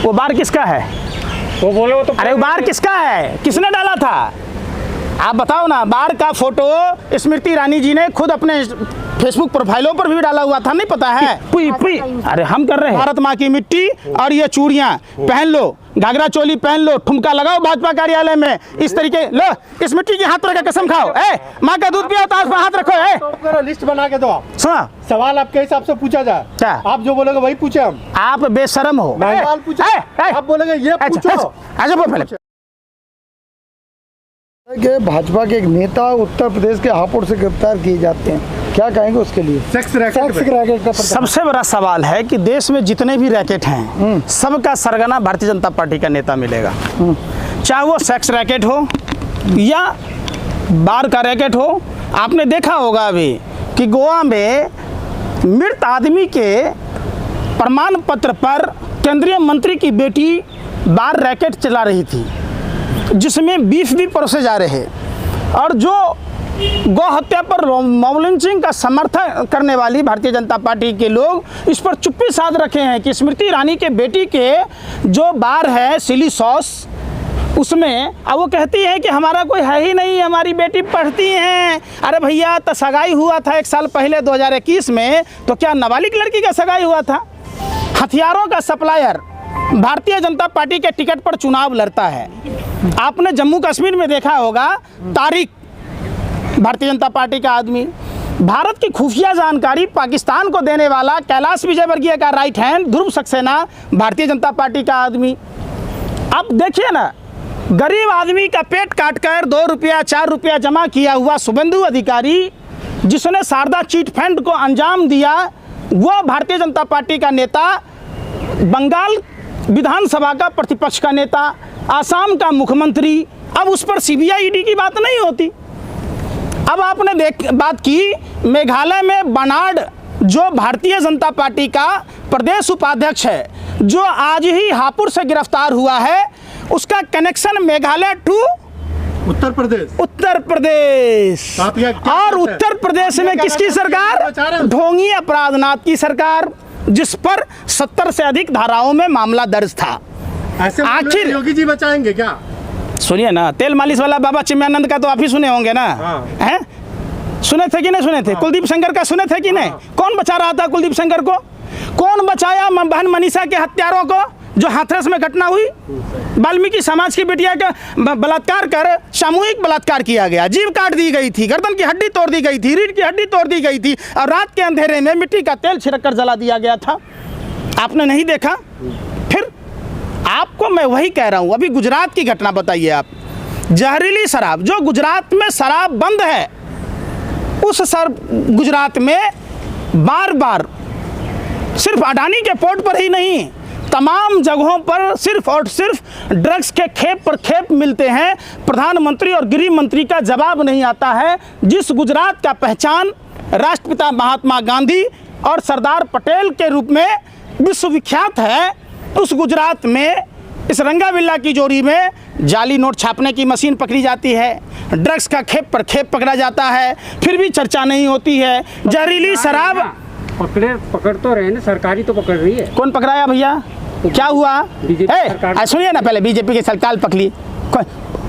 वो बार किसका है? वो बोले वो तो अरे वो बार किसका है? किसने डाला था? आप बताओ ना। बार का फोटो स्मृति ईरानी जी ने खुद अपने फेसबुक प्रोफाइलों पर भी डाला हुआ था, नहीं पता है? पुई पुई। अरे हम कर रहे हैं भारत माँ की मिट्टी और ये चूड़ियां पहन लो, घाघरा चोली पहन लो, ठुमका लगाओ भाजपा कार्यालय में इस तरीके। लो इस मिट्टी की हाथ रखा कसम खाओ। माँ का दूध पिया तो हाथ रखो। तो लिस्ट बना के दो। आप सुना, सवाल आपके हिसाब से पूछा जाए, क्या आप जो बोलोगे वही पूछे हम। आप बेशरम हो। सवाल पूछो, आप बोलोगे ये पूछो। अच्छा बोल पहले। कि भाजपा के एक नेता उत्तर प्रदेश के हापुड़ से गिरफ्तार किए जाते हैं, क्या कहेंगे उसके लिए? सेक्स रैकेट का सबसे बड़ा सवाल है कि देश में जितने भी रैकेट हैं सबका सरगना भारतीय जनता पार्टी का नेता मिलेगा। चाहे वो सेक्स रैकेट हो या बार का रैकेट हो। आपने देखा होगा अभी कि गोवा में मृत आदमी के प्रमाण पत्र पर केंद्रीय मंत्री की बेटी बार रैकेट चला रही थी, जिसमें बीफ भी परोसे जा रहे हैं। और जो गौ हत्या पर मॉब लिंचिंग का समर्थन करने वाली भारतीय जनता पार्टी के लोग इस पर चुप्पी साध रखे हैं कि स्मृति ईरानी के बेटी के जो बार है चिली सॉस, उसमें अब वो कहती है कि हमारा कोई है ही नहीं, हमारी बेटी पढ़ती हैं। अरे भैया, तो सगाई हुआ था 1 साल पहले 2021 में, तो क्या नाबालिग लड़की का सगाई हुआ था? हथियारों का सप्लायर भारतीय जनता पार्टी के टिकट पर चुनाव लड़ता है। आपने जम्मू कश्मीर में देखा होगा, तारिक भारतीय जनता पार्टी का आदमी, भारत की खुफिया जानकारी पाकिस्तान को देने वाला कैलाश विजयवर्गीय का राइट हैंड ध्रुव सक्सेना भारतीय जनता पार्टी का आदमी। अब देखिए ना, गरीब आदमी का पेट काटकर 2 रुपया 4 रुपया जमा किया हुआ शुभेंदु अधिकारी, जिसने शारदा चीट फंड को अंजाम दिया, वो भारतीय जनता पार्टी का नेता, बंगाल विधानसभा का प्रतिपक्ष का नेता, आसाम का मुख्यमंत्री। अब उस पर सीबीआई ईडी की बात नहीं होती। अब आपने बात की मेघालय में बनार्ड, जो भारतीय जनता पार्टी का प्रदेश उपाध्यक्ष है, जो आज ही हापुड़ से गिरफ्तार हुआ है, उसका कनेक्शन मेघालय टू उत्तर प्रदेश। और उत्तर प्रदेश में किसकी सरकार? ढोंगी अपराधनाथ की सरकार, जिस पर 70 से अधिक धाराओं में मामला दर्ज था। आखिर योगी जी बचाएंगे क्या? सुनिए ना, तेल मालिश वाला बाबा चिन्मयानंद का तो आप ही सुने होंगे ना? हैं? सुने थे कि नहीं सुने थे? कुलदीप शंकर का सुने थे कि नहीं? कौन बचा रहा था कुलदीप शंकर को? कौन बचाया बहन मनीषा के हत्यारों को, जो हाथरस में घटना हुई? वाल्मीकि समाज की बेटिया का बलात्कार कर सामूहिक बलात्कार किया गया, जीभ काट दी गई थी, गर्दन की हड्डी तोड़ दी गई थी, रीढ़ की हड्डी तोड़ दी गई थी, और रात के अंधेरे में मिट्टी का तेल छिड़क कर जला दिया गया था। आपने नहीं देखा? फिर आपको मैं वही कह रहा हूं। अभी गुजरात की घटना बताइए आप। जहरीली शराब, जो गुजरात में शराब बंद है, उस गुजरात में बार बार सिर्फ अडानी के पोर्ट पर ही नहीं, तमाम जगहों पर सिर्फ और सिर्फ ड्रग्स के खेप पर खेप मिलते हैं। प्रधानमंत्री और गृह मंत्री का जवाब नहीं आता है। जिस गुजरात का पहचान राष्ट्रपिता महात्मा गांधी और सरदार पटेल के रूप में विश्वविख्यात है, उस गुजरात में इस रंगाविल्ला की जोड़ी में जाली नोट छापने की मशीन पकड़ी जाती है, ड्रग्स का खेप पर खेप पकड़ा जाता है, फिर भी चर्चा नहीं होती है। जहरीली शराब पकड़ तो रहे ना, सरकारी तो पकड़ रही है। कौन पकड़ाया भैया? क्या हुआ? सुनिए ना, पहले बीजेपी की सरकार पकड़ी।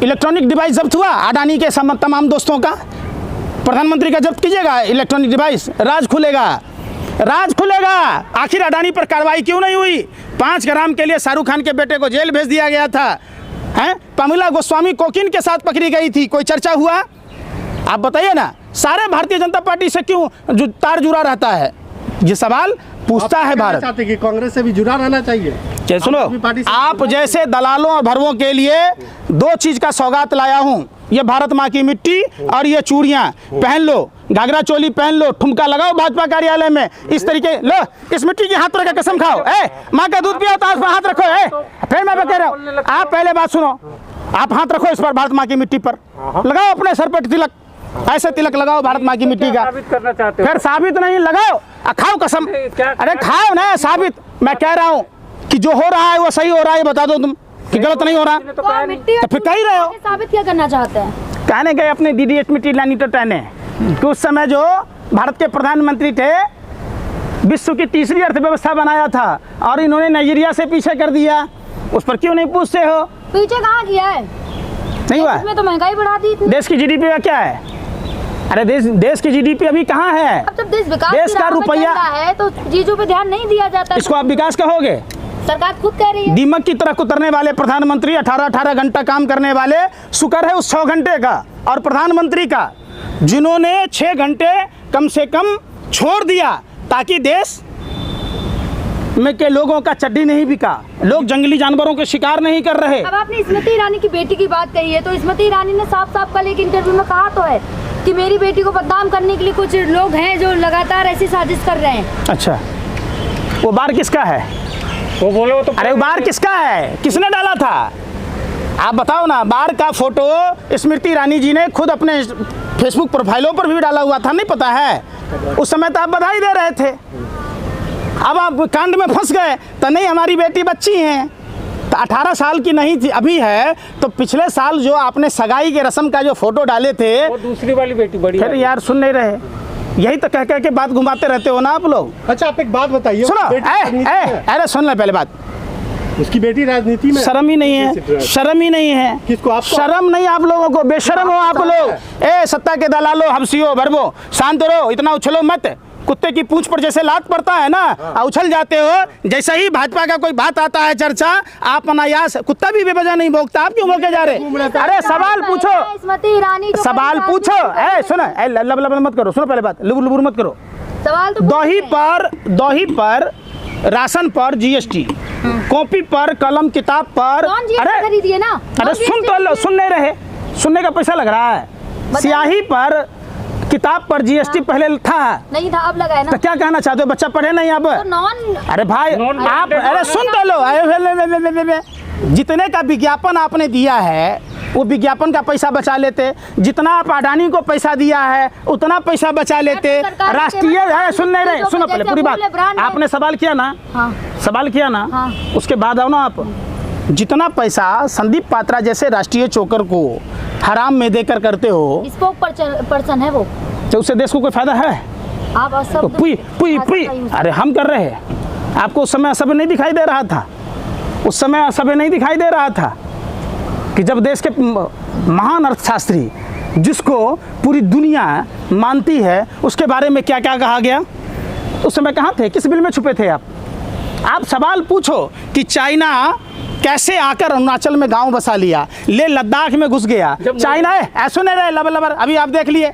इलेक्ट्रॉनिक डिवाइस जब्त हुआ अडानी के तमाम दोस्तों का। प्रधानमंत्री का जब्त कीजिएगा इलेक्ट्रॉनिक डिवाइस, राज खुलेगा, राज खुलेगा। आखिर अडानी पर कार्रवाई क्यों नहीं हुई? 5 ग्राम के लिए शाहरुख खान के बेटे को जेल भेज दिया गया था। हैं? पमिला गोस्वामी कोकीन के साथ पकड़ी गई थी, कोई चर्चा हुआ? आप बताइए ना। सारे भारतीय जनता पार्टी से क्यों तार जुड़ा रहता है? ये सवाल पूछता है भारत। चाहते कि कांग्रेस से भी जुड़ा रहना चाहिए? क्या सुनो, आप जैसे दलालों और भरवों के लिए 2 चीज का सौगात लाया हूं। ये भारत माँ की मिट्टी और ये चूड़ियां पहन लो, घाघरा चोली पहन लो, ठुमका लगाओ भाजपा कार्यालय में इस तरीके। लो इस मिट्टी की हाथ रखा कसम खाओ। माँ का दूध पिया तो हाथ रखो। फिर मैं कह रहा हूँ, आप पहले बात सुनो, आप हाथ रखो इस पर, भारत माँ की मिट्टी पर लगाओ अपने सर पर तिलक, ऐसे तिलक लगाओ भारत माँ की मिट्टी का। साबित करना चाहते हो? फिर साबित नहीं, लगाओ, खाओ कसम। अरे खाओ ना साबित। मैं कह रहा हूँ कि जो हो रहा है वो सही हो रहा है, बता दो तुम कि गलत नहीं हो रहा। तो फिर कह ही रहे हो। साबित क्या करना चाहते हैं? कहने गए अपने DDH मिट्टी लानी तो टहने कि उस समय जो भारत के प्रधानमंत्री थे, विश्व की तीसरी अर्थव्यवस्था बनाया था और इन्होंने नाइजीरिया से पीछे कर दिया। उस पर क्यों नहीं पूछते हो? पीछे कहाँ किया है? नहीं हुआ? इसमें तो महंगाई बढ़ा दी इतनी। देश की जीडीपी का क्या है? अरे देश की जीडीपी अभी कहाँ है? अब जब देश विकास देश की का राह में रुपया- चल रहा है तो चीजों पे ध्यान नहीं दिया जाता। इसको आप विकास कहोगे? सरकार खुद कह रही है। दीमक की तरह कुतरने वाले प्रधानमंत्री 18 घंटा काम करने वाले, शुक्र है उस 6 घंटे का और प्रधानमंत्री का जिन्होंने 6 घंटे कम से कम छोड़ दिया ताकि देश में के लोगों का चड्डी नहीं बिका, लोग जंगली जानवरों के शिकार नहीं कर रहे। अब आपने स्मृति ईरानी की बेटी की बात कही है तो स्मृति ईरानी ने साफ साफ कल एक इंटरव्यू में कहा तो है कि मेरी बेटी को बदनाम करने के लिए कुछ लोग हैं जो लगातार ऐसी साजिश कर रहे हैं। अच्छा, वो बार किसका है? वो बोले वो तो अरे वो बार किसका है? किसने डाला था? आप बताओ ना। बार का फोटो स्मृति ईरानी जी ने खुद अपने फेसबुक प्रोफाइलों पर भी डाला हुआ था, नहीं पता है? उस समय तो आप बधाई दे रहे थे। अब आप कांड में फंस गए तो नहीं, हमारी बेटी बच्ची हैं तो 18 साल की नहीं थी अभी है, तो पिछले साल जो आपने सगाई के रस्म का जो फोटो डाले थे, वो दूसरी वाली बेटी बड़ी फिर यार सुन नहीं रहे। यही तो कह कह के बात घुमाते रहते हो ना आप लोग। अच्छा, आप एक बात बताइए, सुनो, बेटी राजनीति में है? अरे सुन ले पहले बात। उसकी बेटी राजनीति में है? शर्म ही नहीं है, शर्म ही नहीं है। किसको? आपको? शर्म नहीं आप लोगों को, बेशर्म हो आप लोग। ए सत्ता के दलालो, हबसियो भरबो, शांत रहो, इतना उछलो मत। कुत्ते की पूंछ पर जैसे लात पड़ता है ना, उछल जाते हो। जैसे ही भाजपा का कोई बात आता है चर्चा, आप अनायास, कुत्ता भी बेवजह नहीं भौंकता, आप क्यों भौंके जा रहे? अरे सवाल पूछो, स्मृति ईरानी जो सवाल पहले पूछो। राजनीति ए सुनो, ए लब लब मत करो, सुनो पहले बात, लुबुर लुबुर मत करो। सवाल तो दही पर राशन पर जीएसटी, कॉपी पर, कलम किताब पर। कौन जीएसटी खरीदिए ना? अरे सुन तो लो, सुन नहीं रहे, सुनने का पैसा लग रहा है। स्याही पर, किताब पर जीएसटी पहले था, नहीं था, अब लगा है ना। तो क्या कहना चाहते हो? बच्चा पढ़े नहीं अब? तो नॉन अरे भाई आप, अरे सुन तो लो, जितने का विज्ञापन आपने दिया है वो विज्ञापन का पैसा बचा लेते, जितना आप अडानी को पैसा दिया है उतना पैसा बचा लेते। राष्ट्रीय, अरे सुन नहीं रहे, सुनो पहले पूरी बात। आपने सवाल किया ना? हाँ। सवाल किया ना? हाँ। उसके बाद आओ ना आप। जितना पैसा संदीप पात्रा जैसे राष्ट्रीय चोकर को हराम में देकर करते हो, स्पोक पर्सन है वो, तो उससे देश को कोई फायदा है? आप तो पुई पुई पुई, अरे हम कर रहे हैं। आपको उस समय असभ्य नहीं दिखाई दे रहा था? उस समय असभ्य नहीं दिखाई दे रहा था कि जब देश के महान अर्थशास्त्री जिसको पूरी दुनिया मानती है उसके बारे में क्या क्या कहा गया? उस समय कहाँ थे? किस बिल में छुपे थे आप? आप सवाल पूछो कि चाइना कैसे आकर अरुणाचल में गांव बसा लिया, ले लद्दाख में घुस गया। चाइना ऐसो नहीं रहे लबर लबर, अभी आप देख लिए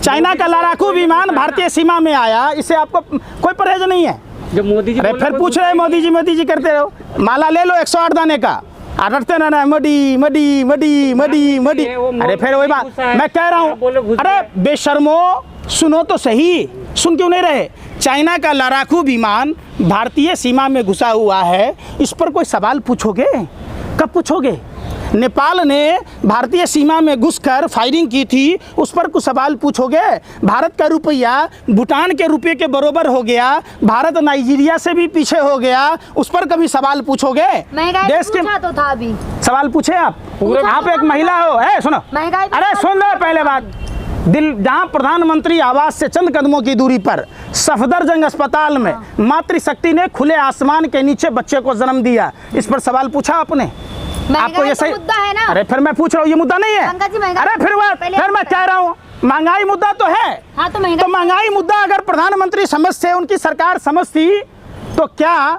चाइना का लड़ाकू विमान भारतीय सीमा में आया, इससे आपको कोई परहेज नहीं है। जब मोदी जी, अरे फिर पूछ रहे मोदी जी करते रहो। माला ले लो 108 दाने का, रटते ना muddy muddy muddy muddy muddy. अरे फिर वही बात मैं कह रहा हूँ। अरे बेशर्मो, सुनो तो सही, सुन क्यों नहीं रहे? चाइना का लड़ाकू विमान भारतीय सीमा में घुसा हुआ है, इस पर कोई सवाल पूछोगे? कब पूछोगे? नेपाल ने भारतीय सीमा में घुसकर फायरिंग की थी, उस पर कुछ सवाल पूछोगे? भारत का रुपया भूटान के रुपये के बरोबर हो गया, भारत नाइजीरिया से भी पीछे हो गया, उस पर कभी सवाल पूछोगे? देश के तो था अभी सवाल पूछे आप? आप एक महिला हो, है सुनो, महंगाई, अरे सुन लो पहले बात। जहाँ प्रधानमंत्री आवास से चंद कदमों की दूरी पर सफदरजंग अस्पताल में मातृशक्ति ने खुले आसमान के नीचे बच्चे को जन्म दिया, इस पर सवाल पूछा आपने? आपको ये सही मुद्दा है ना? अरे फिर मैं पूछ रहा हूँ, ये मुद्दा नहीं है? अरे फिर मैं कह रहा हूँ महंगाई मुद्दा तो है। हाँ, तो महंगाई मुद्दा अगर प्रधानमंत्री समझते, उनकी सरकार समझती, तो क्या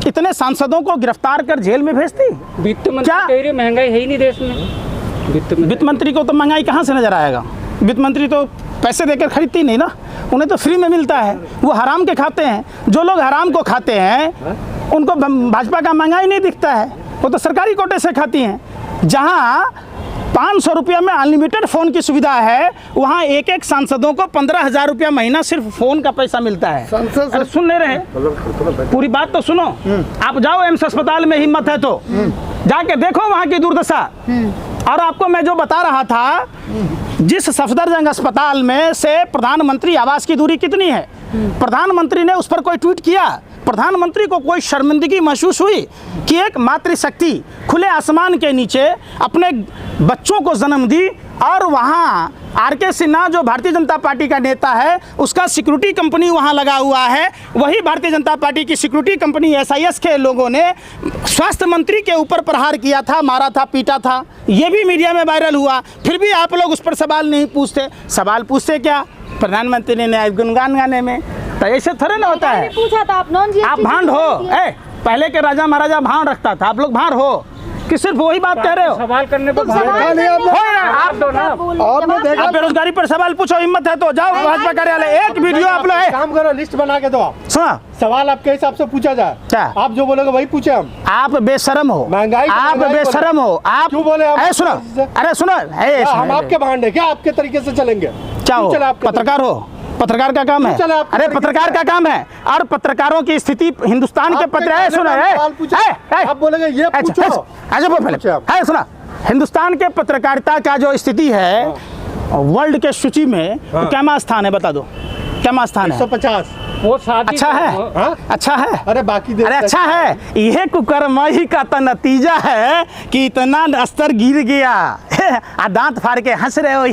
इतने सांसदों को गिरफ्तार कर जेल में भेजती? वित्त मंत्री कह रही महंगाई है ही नहीं देश में। वित्त मंत्री को तो महंगाई कहाँ से नजर आएगा? वित्त मंत्री तो पैसे देकर खरीदती नहीं ना, उन्हें तो फ्री में मिलता है, वो हराम के खाते हैं। जो लोग हराम को खाते हैं उनको भाजपा का महंगाई नहीं दिखता है, वो तो सरकारी कोटे से खाती हैं। जहाँ 500 रुपया में अनलिमिटेड फ़ोन की सुविधा है, वहाँ एक एक सांसदों को 15,000 रुपया महीना सिर्फ फ़ोन का पैसा मिलता है। अरे सुन नहीं रहे, पूरी बात तो सुनो। आप जाओ एम्स अस्पताल में, हिम्मत है तो जाके देखो वहाँ की दुर्दशा। और आपको मैं जो बता रहा था, जिस सफदरजंग अस्पताल में से प्रधानमंत्री आवास की दूरी कितनी है, प्रधानमंत्री ने उस पर कोई ट्वीट किया? प्रधानमंत्री को कोई शर्मिंदगी महसूस हुई कि एक मातृशक्ति खुले आसमान के नीचे अपने बच्चों को जन्म दी और वहाँ आर.के. सिन्हा जो भारतीय जनता पार्टी का नेता है, उसका सिक्योरिटी कंपनी वहां लगा हुआ है। वही भारतीय जनता पार्टी की सिक्योरिटी कंपनी एसआईएस के लोगों ने स्वास्थ्य मंत्री के ऊपर प्रहार किया था, मारा था, पीटा था। ये भी मीडिया में वायरल हुआ। फिर भी आप लोग उस पर सवाल नहीं पूछते। सवाल पूछते क्या? प्रधानमंत्री ने गुणगान गाने में। तो ऐसे थोड़े ना होता है। पूछा था आप नॉन आप भांड हो। पहले के राजा महाराजा भांड रखता था, आप लोग भांड हो कि सिर्फ वही बात कह रहे हो? सवाल करने पर आप बेरोजगारी पर सवाल पूछो, हिम्मत है तो जाओ भाजपा कार्यालय। एक वीडियो आप लोग काम करो, लिस्ट बना के दो। सुना, सवाल आपके हिसाब से पूछा जाए। क्या? आप जो बोलोगे वही पूछे हम। आप बेशरम हो, महंगाई आप बेशरम हो। आप क्यों बोले? सुनो, अरे सुनो, हम आपके भांड है क्या? आपके तरीके से चलेंगे? क्या हो? पत्रकार हो? पत्रकार का काम है। अरे पत्रकार का काम है। और पत्रकारों की स्थिति हिंदुस्तान के पत्र सुनो, आप बोलेंगे ये पूछो। अच्छा पहले सुना, हिंदुस्तान के पत्रकारिता का जो स्थिति है वर्ल्ड के सूची में क्या स्थान है? बता दो क्या स्थान है? 150। वो शादी अच्छा है? अच्छा है? अरे बाकी अरे अच्छा है। यह कुकर्मही का तो नतीजा है कि इतना स्तर गिर गया। दांत फाड़ के हंस रहे हो।